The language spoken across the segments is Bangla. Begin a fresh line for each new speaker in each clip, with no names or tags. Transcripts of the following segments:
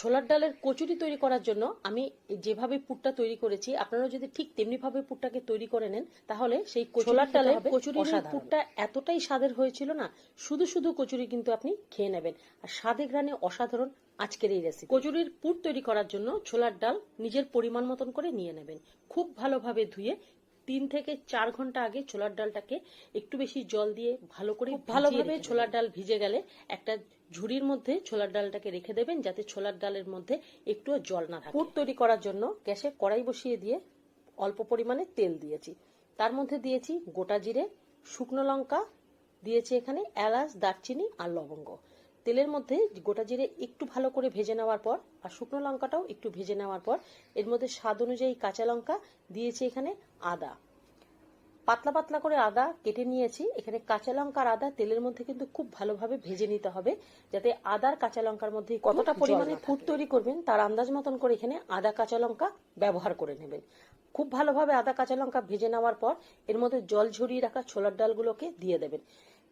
ছোলার ডালের কচুরি তৈরি করার জন্য আমি যেভাবে পুরটা তৈরি করেছি আপনারা যদি ঠিক তেমনি ভাবে পুরটাকে তৈরি করে নেন তাহলে সেই ছোলার ডালের কচুরির পুরটা এতটাই স্বাদের হয়েছিল না, শুধু শুধু কচুরি কিন্তু আপনি খেয়ে নেবেন। আর স্বাদে ঘ্রাণে অসাধারণ আজকের এই রেসিপি। কচুরির পুর তৈরি করার জন্য ছোলার ডাল নিজের পরিমাণ মতন করে নিয়ে নেবেন। খুব ভালোভাবে ধুয়ে 3 থেকে 4 ঘন্টা আগে ছোলার ডালটাকে একটু বেশি জল দিয়ে ভালোভাবে ছোলার ডাল ভিজে গেলে একটা ঝুড়ির মধ্যে ছোলার ডালটাকে রেখে দেবেন, যাতে ছোলার ডালের মধ্যে একটুও জল না থাকে। পুর তৈরি করার জন্য গ্যাসে কড়াই বসিয়ে দিয়ে অল্প পরিমাণে তেল দিয়েছি, তার মধ্যে দিয়েছি গোটা জিরে, শুকনো লঙ্কা, দিয়েছি এখানে এলাচ, দারচিনি আর লবঙ্গ। তেলের মধ্যে গোটা জিরে একটু ভালো করে ভেজে নেওয়ার পর আর শুকনো লঙ্কাটাও একটু ভেজে নেওয়ার পর এর মধ্যে স্বাদ অনুযায়ী কাঁচা লঙ্কা দিয়েছি, এখানে আদা পাতলা পাতলা করে আদা কেটে নিয়েছি। এখানে কাঁচা লঙ্কা আর আদা তেলের মধ্যে কিন্তু খুব ভালোভাবে ভেজে নিতে হবে, যাতে আদার কাঁচা লঙ্কার মধ্যে কতটা পরিমাণে পুর তৈরি করবেন তার আন্দাজ মতন করে এখানে আদা কাঁচা লঙ্কা ব্যবহার করে নেবেন। খুব ভালোভাবে আদা কাঁচা লঙ্কা ভেজে নেওয়ার পর এর মধ্যে জল ঝরিয়ে রাখা ছোলার ডালগুলোকে দিয়ে দেবেন।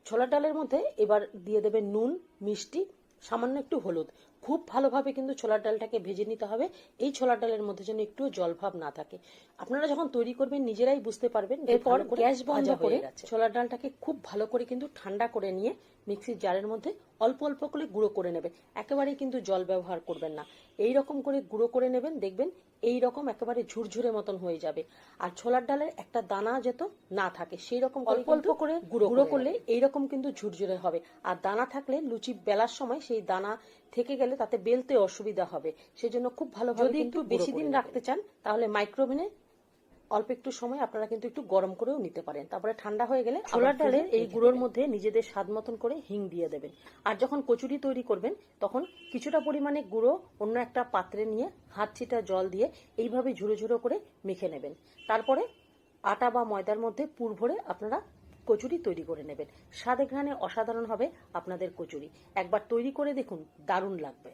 ছোলার ডালের মধ্যে এবার দিয়ে দেবেন নুন, মিষ্টি, সামান্য একটু হলুদ। খুব ভালোভাবে কিন্তু ছোলার ডালটাকে ভেজে নিতে হবে, এই ছোলার ডালের মধ্যে যেন একটু জল ভাব না থাকে। আপনারা যখন তৈরি করবেন নিজেরাই বুঝতে পারবেন। এরপর গ্যাস বন্ধ করে ছোলার ডালটাকে খুব ভালো করে কিন্তু ঠান্ডা করে নিয়ে মিক্সির জারের মধ্যে অল্প অল্প করে গুঁড়ো করে নেবেন। একেবারেই কিন্তু জল ব্যবহার করবেন না, এই রকম করে গুঁড়ো করে নেবেন। দেখবেন এই রকম একেবারে ঝুরঝুরে মতন হয়ে যাবে। আর ছোলার ডালের একটা দানা যেত না থাকে সেই রকম অল্প অল্প করে গুঁড়ো করলে এইরকম কিন্তু ঝুরঝুরে হবে। আর দানা থাকলে লুচি বেলার সময় সেই দানা থেকে গেলে তাতে বেলতে অসুবিধা হবে। সেজন্য খুব ভালোভাবে, যদি একটু বেশি দিন রাখতে চান তাহলে মাইক্রোওভেনে অল্প একটু সময় আপনারা কিন্তু একটু গরম করেও নিতে পারেন। তারপরে ঠান্ডা হয়ে গেলে ছোলার ডালের এই গুঁড়োর মধ্যে নিজেদের স্বাদ মতন করে হিং দিয়ে দেবেন। আর যখন কচুরি তৈরি করবেন তখন কিছুটা পরিমাণে গুঁড়ো অন্য একটা পাত্রে নিয়ে হাত ছিটা জল দিয়ে এইভাবে ঝুরো ঝুরো করে মেখে নেবেন। তারপরে আটা বা ময়দার মধ্যে পুর ভরে আপনারা কচুরি তৈরি করে নেবেন। স্বাদে ঘ্রাণে অসাধারণ হবে আপনাদের কচুরি। একবার তৈরি করে দেখুন, দারুণ লাগবে।